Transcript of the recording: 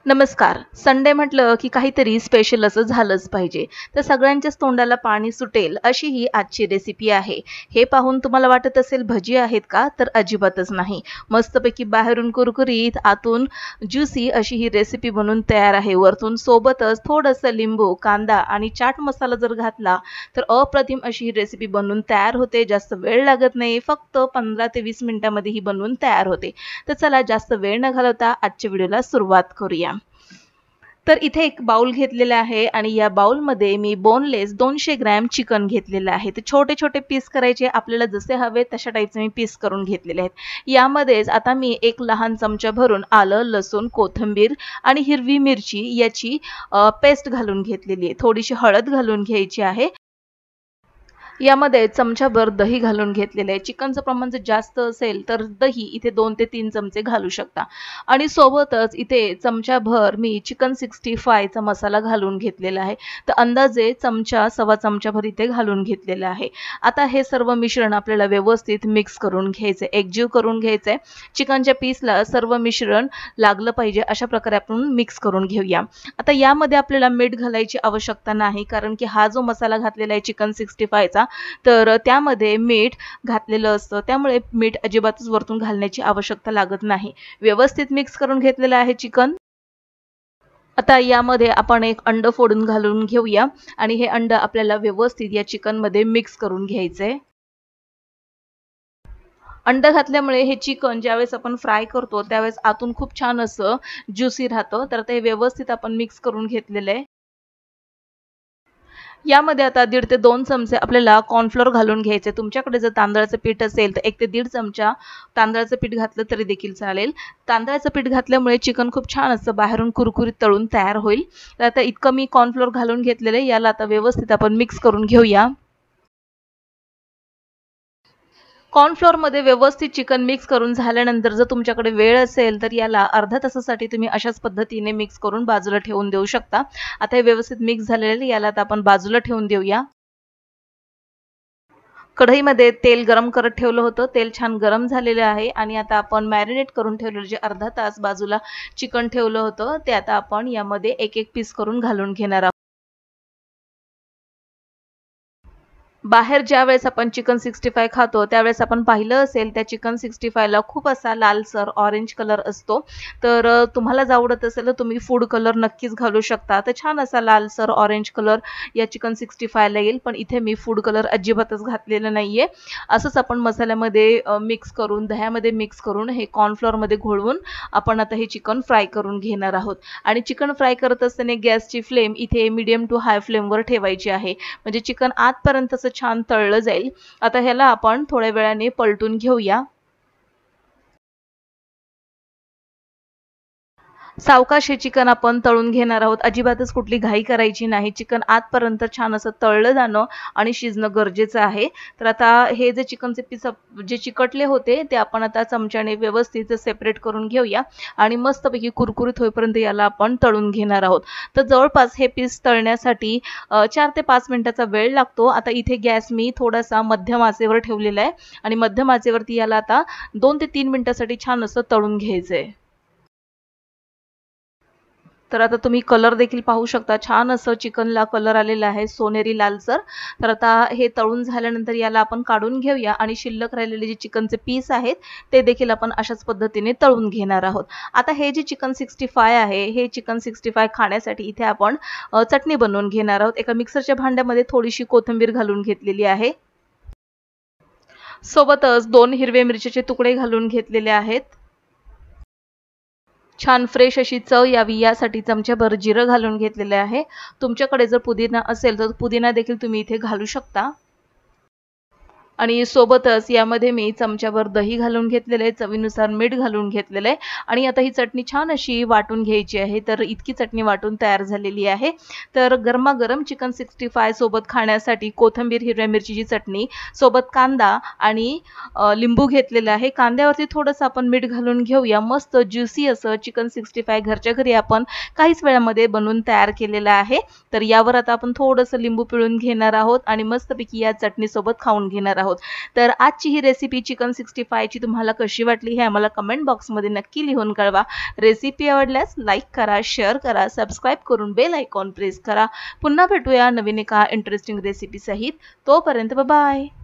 नमस्कार. संडे म्हटलं की काहीतरी स्पेशल असं झालंच पाहिजे. तर सगळ्यांच्याच तोंडाला पाणी सुटेल अशी ही आजची रेसिपी आहे. हे पाहून तुम्हाला वाटत असेल भजी आहेत का? तर अजिबातच नाही. मस्तपैकी बाहेरून कुरकुरीत, आतून ज्युसी अशी ही रेसिपी बनून तयार आहे. वरतून सोबतच थोडंसं लिंबू, कांदा आणि चाट मसाला जर घातला तर अप्रतिम अशी ही रेसिपी बनून तयार होते. जास्त वेळ लागत नाही. फक्त 15 ते 20 मिनिटांमध्ये ही बनवून तयार होते. तर चला जास्त वेळ न घालवता आजच्या व्हिडिओला सुरुवात करूया. तर इथे एक बाउल घेतलेला आहे आणि या बाउलमध्ये मी बोनलेस 200 ग्रॅम चिकन घेतलेलं आहे. तर छोटे छोटे पीस करायचे, आपल्याला जसे हवे तशा टाईपचे मी पीस करून घेतलेले आहेत. यामध्येच आता मी एक लहान चमचा भरून आलं, लसूण, कोथिंबीर आणि हिरवी मिरची याची पेस्ट घालून घेतलेली आहे. थोडीशी हळद घालून घ्यायची आहे. यामध्ये चमचाभर दही घालून घेतलेले आहे. चिकनचं प्रमाण जर जास्त असेल तर दही इथे 2 ते 3 चमचे घालू शकता. आणि सोबतच इथे चमचाभर मी चिकन 65 चा मसाला घालून घेतलेला आहे. तर अंदाजे चमचा सव्वा चमचाभर इथे घालून घेतलेला आहे. आता हे सर्व मिश्रण आपल्याला व्यवस्थित मिक्स करून घ्यायचं आहे, एकजीव करून घ्यायचं आहे. चिकनच्या पीसला सर्व मिश्रण लागलं पाहिजे अशा प्रकारे आपण मिक्स करून घेऊया. आता यामध्ये आपल्याला मीठ घालायची आवश्यकता नाही, कारण की हा जो मसाला घातलेला आहे चिकन 65 चा तर त्यामध्ये मीठ घातलेलं असतं, त्यामुळे मीठ अजिबातच वरतून घालण्याची आवश्यकता लागत नाही. व्यवस्थित मिक्स करून घेतलेलं आहे चिकन. आता यामध्ये आपण एक अंड फोडून घालून घेऊया आणि हे अंड आपल्याला व्यवस्थित या चिकनमध्ये मिक्स करून घ्यायचंय. अंड घातल्यामुळे हे चिकन ज्यावेळेस आपण फ्राय करतो त्यावेळेस आतून खूप छान असं ज्युसी राहतं. तर ते व्यवस्थित आपण मिक्स करून घेतलेलं आहे. यामध्ये आता 1.5 ते 2 चमचे आपल्याला कॉर्नफ्लोअर घालून घ्यायचे. तुमच्याकडे जर तांदळाचं पीठ असेल तर 1 ते 1.5 चमचा तांदळाचं पीठ घातलं तरी देखील चालेल. तांदळाचं पीठ घातल्यामुळे चिकन खूप छान असं बाहेरून कुरकुरीत तळून तयार होईल. तर आता इतकं मी कॉर्नफ्लोअर घालून घेतलेलं आहे. याला आता व्यवस्थित आपण मिक्स करून घेऊया. कॉर्नफ्लोअरमध्ये व्यवस्थित चिकन मिक्स करून झाल्यानंतर जर तुमच्याकडे वेळ असेल तर याला अर्ध्या तासासाठी तुम्ही अशाच पद्धतीने मिक्स करून बाजूला ठेवून देऊ शकता. आता हे व्यवस्थित मिक्स झालेलं याला आता आपण बाजूला ठेवून देऊया. कढईमध्ये तेल गरम करत ठेवलं होतं. तेल छान गरम झालेलं आहे आणि आता आपण मॅरिनेट करून ठेवलेलं जे अर्धा तास बाजूला चिकन ठेवलं होतं ते आता आपण यामध्ये एक एक पीस करून घालून घेणार आहोत. बाहेर ज्यावेळेस आपण चिकन 65 खातो त्यावेळेस आपण पाहिलं असेल त्या चिकन 65 ला खूप असा लालसर ऑरेंज कलर असतो. तर तुम्हाला जर आवडत असेल तर तुम्ही फूड कलर नक्कीच घालू शकता. तर छान असा लालसर ऑरेंज कलर या चिकन 65 ला येईल. पण इथे मी फूड कलर अजिबातच घातलेला नाहीये. असंच आपण मसाल्यामध्ये मिक्स करून, दह्यामध्ये मिक्स करून हे कॉर्नफ्लोअरमध्ये घोळवून आपण आता हे चिकन फ्राय करून घेणार आहोत. आणि चिकन फ्राय करत असताना गॅसची फ्लेम इथे मीडियम टू हाय फ्लेमवर ठेवायची आहे, म्हणजे चिकन आतपर्यंत छान तळलं जाईल. आता ह्याला आपण थोड्या वेळाने पलटून घेऊया. सावकाश हे चिकन आपण तळून घेणार आहोत. अजिबातच कुठली घाई करायची नाही. चिकन आतपर्यंत छान असं तळलं जाणं आणि शिजणं गरजेचं आहे. तर आता हे जे चिकनचे पीस जे चिकटले होते ते आपण आता चमच्याने व्यवस्थित सेपरेट करून घेऊया आणि मस्तपैकी कुरकुरीत होईपर्यंत याला आपण तळून घेणार आहोत. तर जवळपास हे पीस तळण्यासाठी 4 ते 5 मिनिटाचा वेळ लागतो. आता इथे गॅस मी थोडासा मध्यम आचेवर ठेवलेला आहे आणि मध्यम आचेवरती याला आता 2 ते 3 मिनिटासाठी छान असं तळून घ्यायचंय. तर आता तुम्ही कलर देखील पाहू शकता. छान असं चिकनला कलर आलेला आहे, सोनेरी लालसर. तर आता हे तळून झाल्यानंतर याला आपण काढून घेऊया आणि शिल्लक राहिलेले जे चिकनचे पीस आहेत ते देखील आपण अशाच पद्धतीने तळून घेणार आहोत. आता हे जे चिकन 65 आहे, हे चिकन 65 खाण्यासाठी इथे आपण चटणी बनवून घेणार आहोत. एका मिक्सरच्या भांड्यामध्ये थोडीशी कोथिंबीर घालून घेतलेली आहे. सोबतच 2 हिरवे मिरचीचे तुकडे घालून घेतलेले आहेत. छान फ्रेश अशी चव यावी यासाठी चमच्याभर जिरं घालून घेतलेले आहे. तुमच्याकडे जर पुदिना असेल तर पुदिना देखील तुम्ही इथे घालू शकता. आणि सोबतच यामध्ये मी चमच्याभर दही घालून घेतलेले आहे, चवीनुसार मीठ घालून घेतलेलं आहे आणि आता ही चटणी छान अशी वाटून घ्यायची आहे. तर इतकी चटणी वाटून तयार झालेली आहे. तर गरमागरम चिकन 65 सोबत खाण्यासाठी कोथिंबीर, हिरव्या मिरचीची चटणी सोबत कांदा आणि लिंबू घेतलेला आहे. कांद्यावरती थोडंसं आपण मीठ घालून घेऊया. मस्त ज्युसी असं चिकन 65 घरच्या घरी आपण काहीच वेळामध्ये बनवून तयार केलेलं आहे. तर यावर आता आपण थोडंसं लिंबू पिळून घेणार आहोत आणि मस्तपैकी या चटणीसोबत खाऊन घेणार आहोत. आहोत. तर आजची ही रेसिपी चिकन 65 ची तुम्हाला कशी वाटली हे आम्हाला कमेंट बॉक्समध्ये नक्की लिहून कळवा. रेसिपी आवडल्यास लाईक करा, शेअर करा, सबस्क्राईब करून बेल आयकॉन प्रेस करा. पुन्हा भेटूया नवीन एका इंटरेस्टिंग रेसिपी सहित. तोपर्यंत बाय.